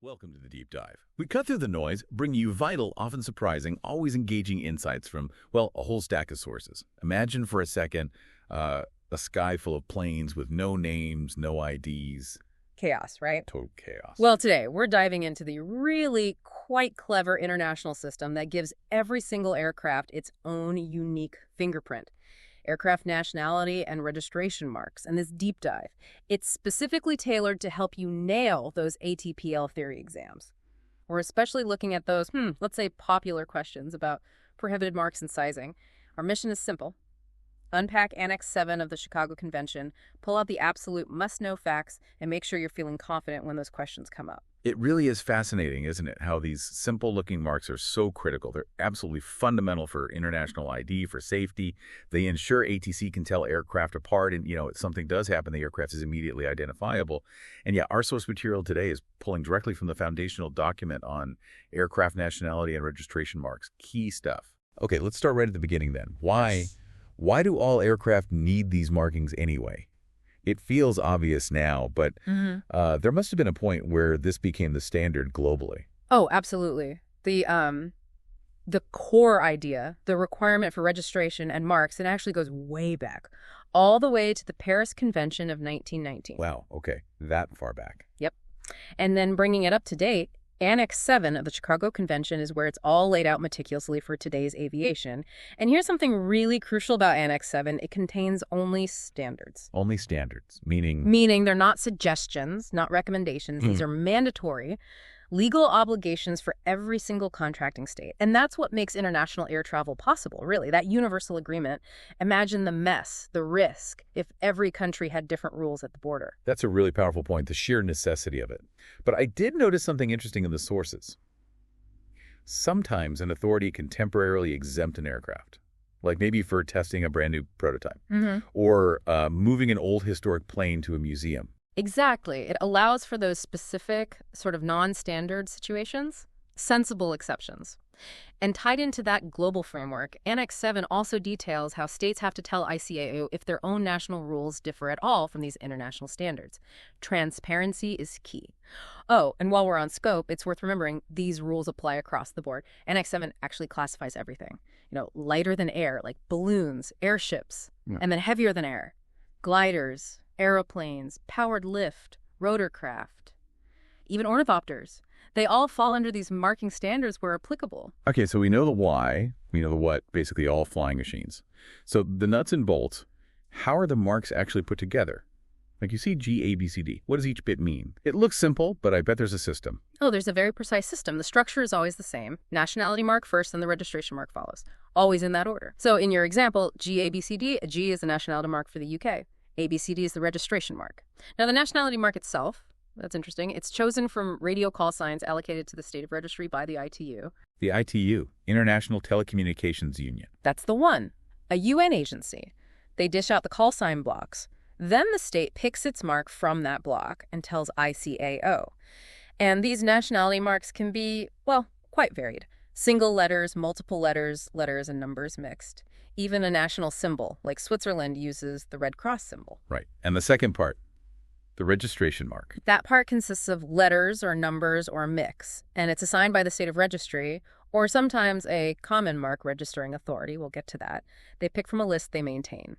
Welcome to the Deep Dive. We cut through the noise, bring you vital, often surprising, always engaging insights from, well, a whole stack of sources. Imagine for a second a sky full of planes with no names, no IDs. Chaos, right? Total chaos. Well, today we're diving into the really quite clever international system that gives every single aircraft its own unique fingerprint. Aircraft nationality and registration marks. And this deep dive, it's specifically tailored to help you nail those ATPL theory exams. We're especially looking at those, let's say popular questions about prohibited marks and sizing. Our mission is simple. Unpack Annex 7 of the Chicago Convention, pull out the absolute must-know facts, and make sure you're feeling confident when those questions come up. It really is fascinating, isn't it, how these simple-looking marks are so critical. They're absolutely fundamental for international ID, for safety. They ensure ATC can tell aircraft apart, and, if something does happen, the aircraft is immediately identifiable. And yeah, our source material today is pulling directly from the foundational document on aircraft nationality and registration marks. Key stuff. Okay, let's start right at the beginning then. Why do all aircraft need these markings anyway? It feels obvious now, but there must have been a point where this became the standard globally. Oh, absolutely. The core idea, the requirement for registration and marks, it actually goes way back, all the way to the Paris Convention of 1919. Wow, okay, that far back. Yep. And then bringing it up to date, Annex 7 of the Chicago Convention is where it's all laid out meticulously for today's aviation. And here's something really crucial about Annex 7. It contains only standards. Only standards, meaning? Meaning they're not suggestions, not recommendations. These are mandatory legal obligations for every single contracting state. And that's what makes international air travel possible, really, that universal agreement. Imagine the mess, the risk, if every country had different rules at the border. That's a really powerful point, the sheer necessity of it. But I did notice something interesting in the sources. Sometimes an authority can temporarily exempt an aircraft, like maybe for testing a brand new prototype, or moving an old historic plane to a museum. Exactly. It allows for those specific sort of non-standard situations, sensible exceptions. And tied into that global framework, Annex 7 also details how states have to tell ICAO if their own national rules differ at all from these international standards. Transparency is key. Oh, and while we're on scope, it's worth remembering these rules apply across the board. Annex 7 actually classifies everything. Lighter than air, like balloons, airships, and then heavier than air, gliders, aeroplanes, powered lift, rotorcraft, even ornithopters. They all fall under these marking standards where applicable. Okay, so we know the why, we know the what, basically all flying machines. So the nuts and bolts, how are the marks actually put together? Like you see G, A, B, C, D. What does each bit mean? It looks simple, but I bet there's a system. Oh, there's a very precise system. The structure is always the same. Nationality mark first, and the registration mark follows. Always in that order. So in your example, G, A, B, C, D, a G is the nationality mark for the UK. ABCD is the registration mark. Now, the nationality mark itself, that's interesting, it's chosen from radio call signs allocated to the State of Registry by the ITU. The ITU, International Telecommunications Union. That's the one, a UN agency. They dish out the call sign blocks. Then the state picks its mark from that block and tells ICAO. And these nationality marks can be, well, quite varied. Single letters, multiple letters, letters and numbers mixed. Even a national symbol, like Switzerland uses the Red Cross symbol. Right. And the second part, the registration mark. That part consists of letters or numbers or a mix, and it's assigned by the State of Registry, or sometimes a common mark registering authority. We'll get to that. They pick from a list they maintain.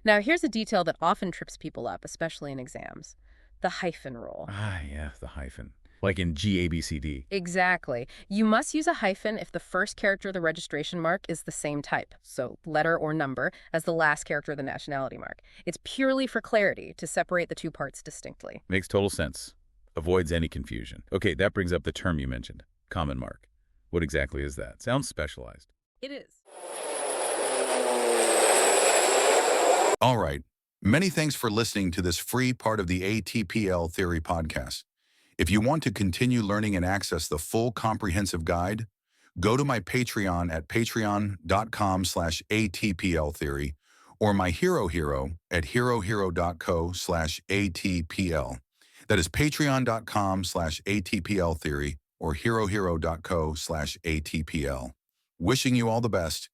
Now, here's a detail that often trips people up, especially in exams. The hyphen rule. Ah, yeah, the hyphen. Like in GABCD. Exactly. You must use a hyphen if the first character of the registration mark is the same type, so letter or number, as the last character of the nationality mark. It's purely for clarity to separate the two parts distinctly. Makes total sense. Avoids any confusion. Okay, that brings up the term you mentioned, common mark. What exactly is that? Sounds specialized. It is. All right. Many thanks for listening to this free part of the ATPL Theory podcast. If you want to continue learning and access the full comprehensive guide, go to my Patreon at patreon.com/ATPLtheory or my Hero at herohero.co/ATPL. That is patreon.com/ATPLtheory or herohero.co/ATPL. Wishing you all the best.